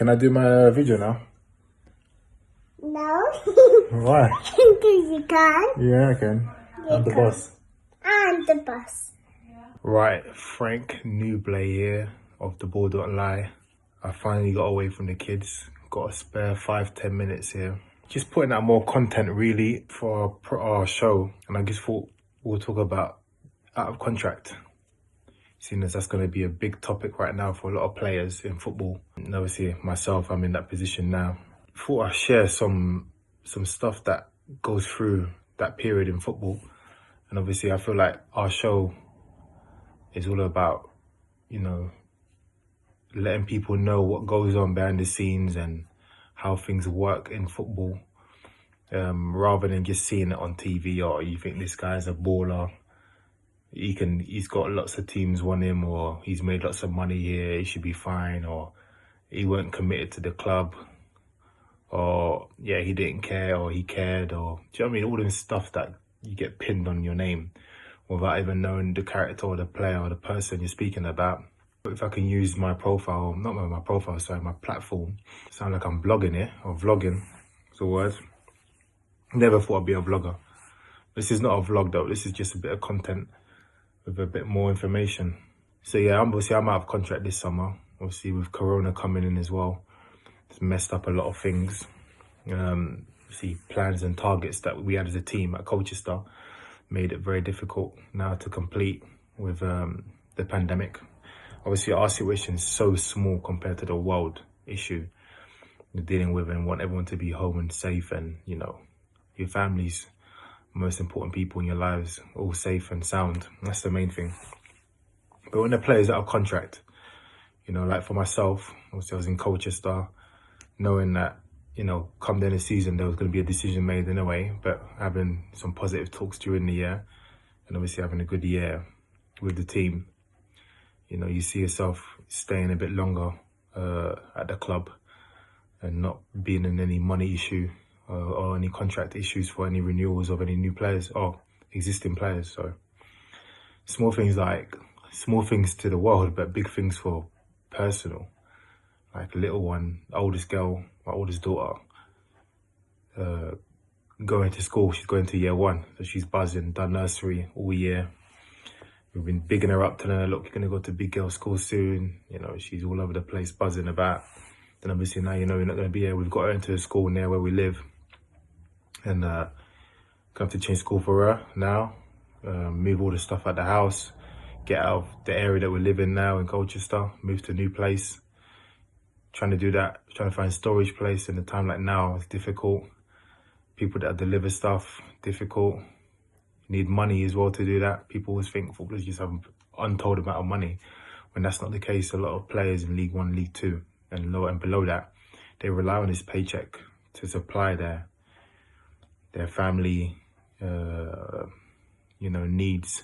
Can I do my video now? No. Why? Because you can. Yeah, I can. I'm the boss. I'm the boss. Right, Frank NOUBLE here of the Ball.ly. I finally got away from the kids. Got a spare 5-10 minutes here. Just putting out more content really for our show. And I just thought we'll talk about out of contract. Seeing as that's going to be a big topic right now for a lot of players in football. And obviously myself, I'm in that position now. Thought I'd share some stuff that goes through that period in football. And obviously I feel like our show is all about, you know, letting people know what goes on behind the scenes and how things work in football, rather than just seeing it on TV. Or you think this guy's a baller, he's got lots of teams want him, or he's made lots of money here, he should be fine, or he weren't committed to the club, or yeah, he didn't care, or he cared, or do you know what I mean? All this stuff that you get pinned on your name without even knowing the character or the player or the person you're speaking about. If I can use my profile, not my profile, sorry, my platform, sound like I'm blogging here, or vlogging, it's a word. Never thought I'd be a vlogger. This is not a vlog though, this is just a bit of content with a bit more information. So yeah, obviously I'm out of contract this summer, obviously with Corona coming in as well. It's messed up a lot of things. See, plans and targets that we had as a team at Colchester made it very difficult now to complete with the pandemic. Obviously our situation is so small compared to the world issue you're dealing with, and want everyone to be home and safe, and you know, your family's most important people in your lives all safe and sound. That's the main thing. But when the players out of contract, you know, like for myself, obviously I was in Colchester, knowing that, you know, come the end of the season there was going to be a decision made anyway, but having some positive talks during the year and obviously having a good year with the team, you know, you see yourself staying a bit longer at the club and not being in any money issue or any contract issues for any renewals of any new players or existing players. So small things to the world, but big things for personal. Like a little one, oldest girl, my oldest daughter, going to school. She's going to year 1, so she's buzzing, done nursery all year. We've been bigging her up, telling her, look, you're going to go to big girl school soon. You know, she's all over the place, buzzing about. Then obviously now, you know, you're not going to be here. We've got her into a school near where we live. And going to have to change school for her now. Move all the stuff out the house. Get out of the area that we live in now in Colchester. Move to a new place. Trying to do that. Trying to find storage place in a time like now is difficult. People that deliver stuff, difficult. You need money as well to do that. People always think footballers just have an untold amount of money, when that's not the case. A lot of players in League 1, League 2 and lower and below that, they rely on this paycheck to supply their family, you know, needs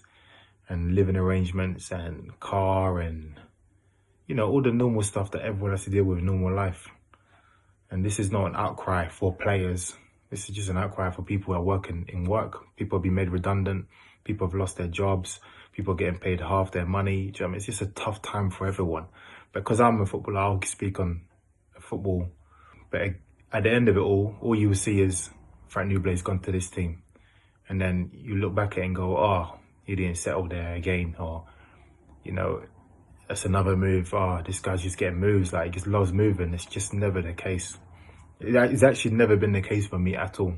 and living arrangements and car and, you know, all the normal stuff that everyone has to deal with in normal life. And this is not an outcry for players. This is just an outcry for people who are working in work. People have been made redundant. People have lost their jobs. People are getting paid half their money. Do you know what I mean? It's just a tough time for everyone. Because I'm a footballer, I'll speak on football. But at the end of it all you will see is Frank NOUBLE's gone to this team. And then you look back at it and go, oh, he didn't settle there again. Or, you know, that's another move. Oh, this guy's just getting moves. Like, he just loves moving. It's just never the case. It's actually never been the case for me at all.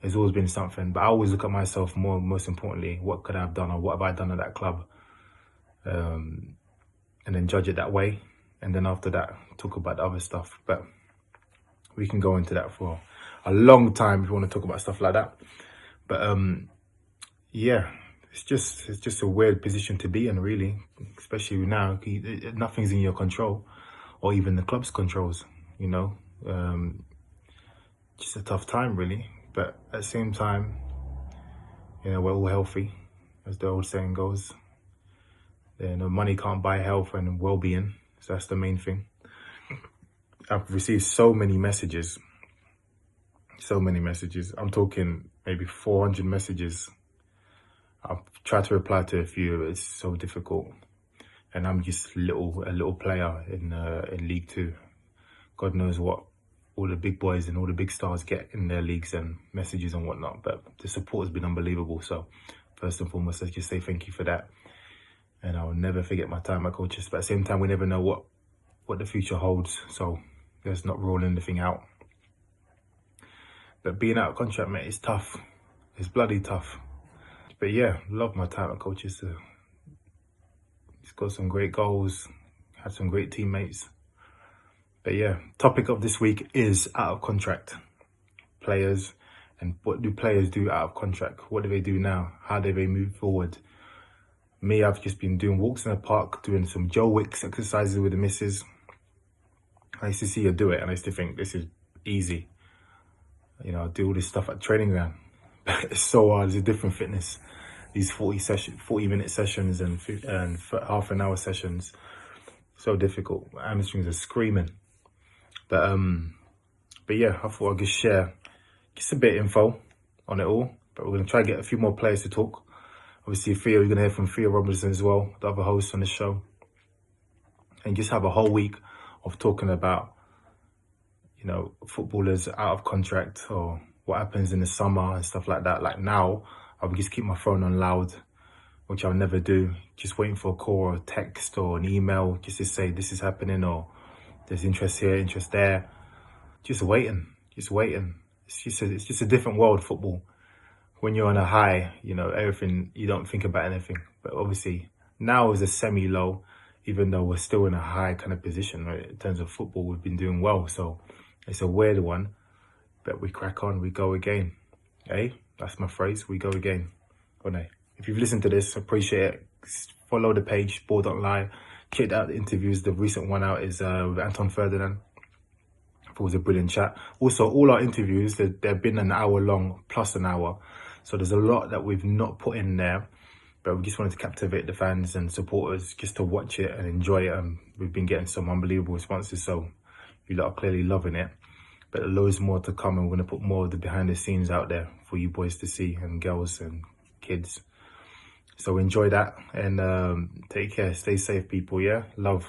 There's always been something. But I always look at myself most importantly, what could I have done or what have I done at that club? And then judge it that way. And then after that, talk about the other stuff. But we can go into that for a long time if you want to talk about stuff like that. But yeah, it's just a weird position to be in, really, especially now. Nothing's in your control, or even the club's controls, you know. Just a tough time, really. But at the same time, you know, we're all healthy, as the old saying goes. You know, money can't buy health and well-being, so that's the main thing. I've received so many messages. I'm talking maybe 400 messages. I've tried to reply to a few, but it's so difficult. And I'm just a little player in League 2. God knows what all the big boys and all the big stars get in their leagues and messages and whatnot. But the support has been unbelievable. So first and foremost, let's just say thank you for that. And I'll never forget my time at coaches. But at the same time, we never know what the future holds. So let's not rule anything out. But being out of contract, mate, is tough. It's bloody tough. But yeah, love my time at coaches. He's got some great goals, had some great teammates. But yeah, topic of this week is out of contract players. And what do players do out of contract? What do they do now? How do they move forward? Me, I've just been doing walks in the park, doing some Joe Wicks exercises with the missus. I used to see her do it and I used to think this is easy. You know, I do all this stuff at training ground. It's so hard. It's a different fitness. These 40-minute sessions and half an hour sessions, so difficult. My hamstrings are screaming. But yeah, I thought I'd just share just a bit of info on it all. But we're gonna try and get a few more players to talk. Obviously, Theo, you're gonna hear from Theo Robinson as well, the other host on the show, and just have a whole week of talking about, you know, footballers out of contract or what happens in the summer and stuff like that. Like now, I would just keep my phone on loud, which I'll never do. Just waiting for a call or a text or an email just to say this is happening or there's interest here, interest there. Just waiting. It's just a different world, football. When you're on a high, you know, everything, you don't think about anything. But obviously now is a semi-low, even though we're still in a high kind of position, right? In terms of football, we've been doing well. So it's a weird one, but we crack on, we go again. Eh? That's my phrase, we go again. If you've listened to this, appreciate it. Follow the page, ball.lie. Check out the interviews. The recent one out is with Anton Ferdinand. I thought it was a brilliant chat. Also, all our interviews, they've been an hour long, plus an hour. So there's a lot that we've not put in there, but we just wanted to captivate the fans and supporters just to watch it and enjoy it. And we've been getting some unbelievable responses, so you lot are clearly loving it. But there's loads more to come, and we're going to put more of the behind the scenes out there for you boys to see, and girls and kids. So enjoy that, and take care. Stay safe, people, yeah? Love.